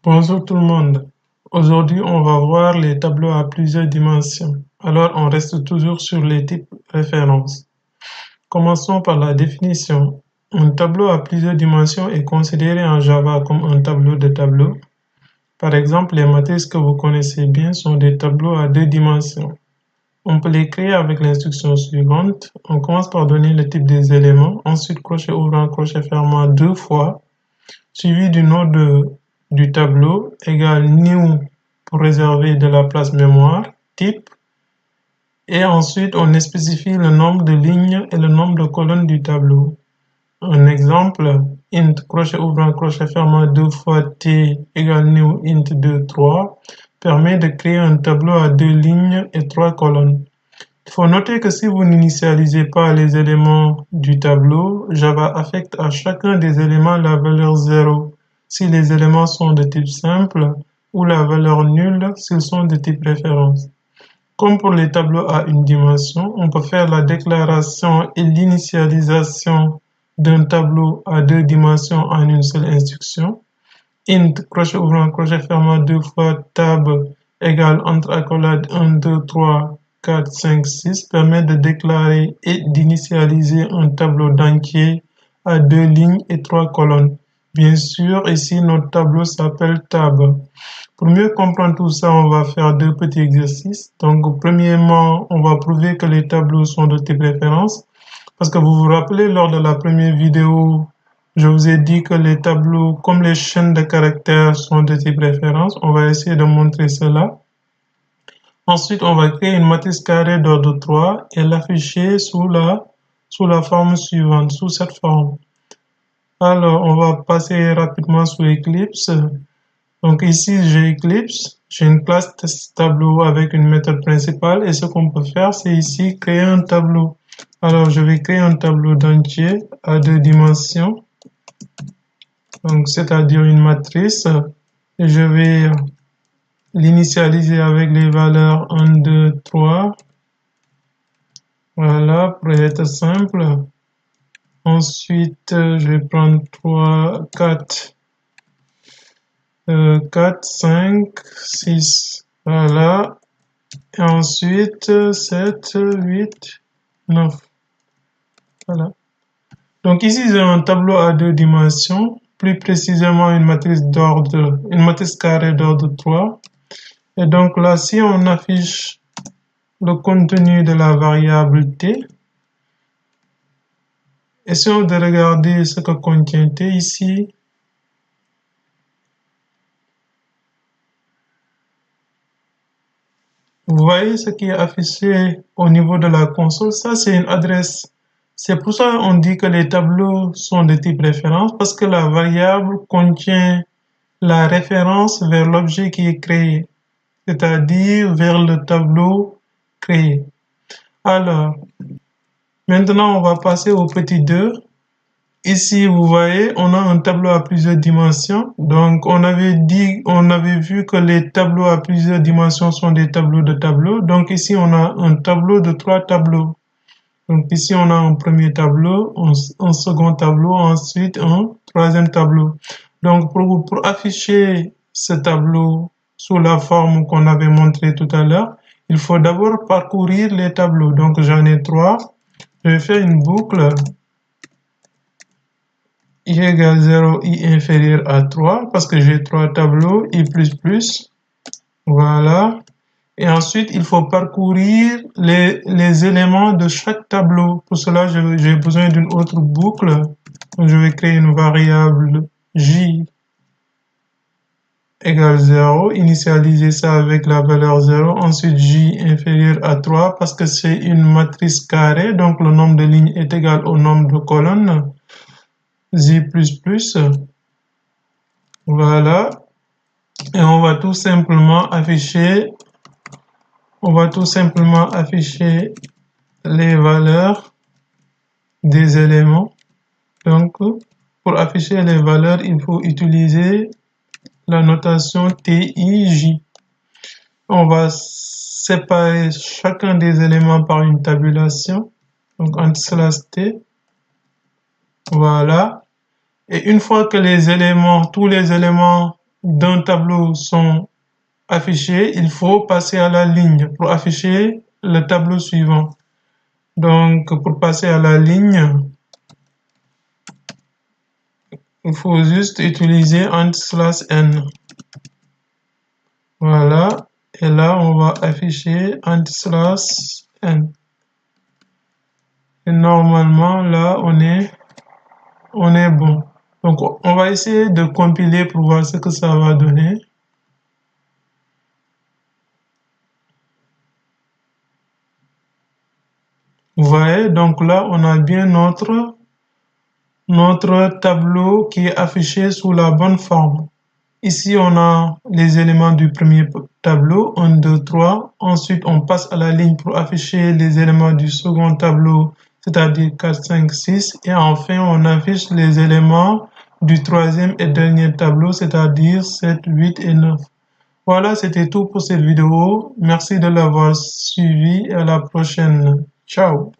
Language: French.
Bonjour tout le monde. Aujourd'hui, on va voir les tableaux à plusieurs dimensions. Alors, on reste toujours sur les types références. Commençons par la définition. Un tableau à plusieurs dimensions est considéré en Java comme un tableau de tableaux. Par exemple, les matrices que vous connaissez bien sont des tableaux à deux dimensions. On peut les créer avec l'instruction suivante. On commence par donner le type des éléments, ensuite crochet ouvrant, crochet fermant deux fois, suivi du nom du tableau égale new pour réserver de la place mémoire, type, et ensuite on spécifie le nombre de lignes et le nombre de colonnes du tableau. Un exemple, int crochet ouvrant crochet fermant deux fois t égale new int 2 3 permet de créer un tableau à deux lignes et trois colonnes. Il faut noter que si vous n'initialisez pas les éléments du tableau, Java affecte à chacun des éléments la valeur 0 si les éléments sont de type simple ou la valeur nulle s'ils sont de type référence. Comme pour les tableaux à une dimension, on peut faire la déclaration et l'initialisation d'un tableau à deux dimensions en une seule instruction. Int crochet ouvrant crochet fermant deux fois tab égale entre accolades 1 2 3 4 5 6 permet de déclarer et d'initialiser un tableau d'entier à deux lignes et trois colonnes. Bien sûr, ici notre tableau s'appelle tab. Pour mieux comprendre tout ça, on va faire deux petits exercices. Donc, premièrement, on va prouver que les tableaux sont de type référence. Parce que vous vous rappelez, lors de la première vidéo, je vous ai dit que les tableaux, comme les chaînes de caractères, sont de type référence. On va essayer de montrer cela. Ensuite, on va créer une matrice carrée d'ordre 3 et l'afficher sous la forme suivante, sous cette forme. Alors, on va passer rapidement sur Eclipse. Donc ici, j'ai Eclipse, j'ai une classe tableau avec une méthode principale et ce qu'on peut faire, c'est ici créer un tableau. Alors, je vais créer un tableau d'entier à deux dimensions, donc c'est-à-dire une matrice. Et je vais l'initialiser avec les valeurs 1, 2, 3. Voilà, pour être simple. Ensuite, je vais prendre 3, 4. 4, 5, 6. Voilà. Et ensuite, 7, 8, 9. Voilà. Donc ici, j'ai un tableau à deux dimensions, plus précisément une matrice carrée d'ordre 3. Et donc là, si on affiche le contenu de la variable t, essayons de regarder ce que contient t ici. Vous voyez ce qui est affiché au niveau de la console, ça c'est une adresse. C'est pour ça qu'on dit que les tableaux sont de type référence, parce que la variable contient la référence vers l'objet qui est créé, c'est-à-dire vers le tableau créé. Alors, maintenant on va passer au petit 2. Ici, vous voyez, on a un tableau à plusieurs dimensions. Donc, on avait vu que les tableaux à plusieurs dimensions sont des tableaux de tableaux. Donc, ici, on a un tableau de trois tableaux. Donc, ici, on a un premier tableau, un second tableau, ensuite un troisième tableau. Donc, pour afficher ce tableau sous la forme qu'on avait montré tout à l'heure, il faut d'abord parcourir les tableaux. Donc, j'en ai trois. Je vais faire une boucle. I égale 0, I inférieur à 3, parce que j'ai trois tableaux, I++, voilà. Et ensuite, il faut parcourir les éléments de chaque tableau. Pour cela, j'ai besoin d'une autre boucle. Donc, je vais créer une variable J égale 0, initialiser ça avec la valeur 0, ensuite J inférieur à 3, parce que c'est une matrice carrée, donc le nombre de lignes est égal au nombre de colonnes. J++, voilà, et on va tout simplement afficher les valeurs des éléments. Donc, pour afficher les valeurs, il faut utiliser la notation TIJ. On va séparer chacun des éléments par une tabulation, donc /t, voilà. Et une fois que tous les éléments d'un tableau sont affichés, il faut passer à la ligne pour afficher le tableau suivant. Donc, pour passer à la ligne, il faut juste utiliser /n. Voilà. Et là, on va afficher /n. Et normalement, là, on est bon. Donc, on va essayer de compiler pour voir ce que ça va donner. Vous voyez, donc là, on a bien notre tableau qui est affiché sous la bonne forme. Ici, on a les éléments du premier tableau, 1, 2, 3. Ensuite, on passe à la ligne pour afficher les éléments du second tableau, c'est-à-dire 4, 5, 6. Et enfin, on affiche les éléments du troisième et dernier tableau, c'est-à-dire 7, 8 et 9. Voilà, c'était tout pour cette vidéo. Merci de l'avoir suivi et à la prochaine. Ciao.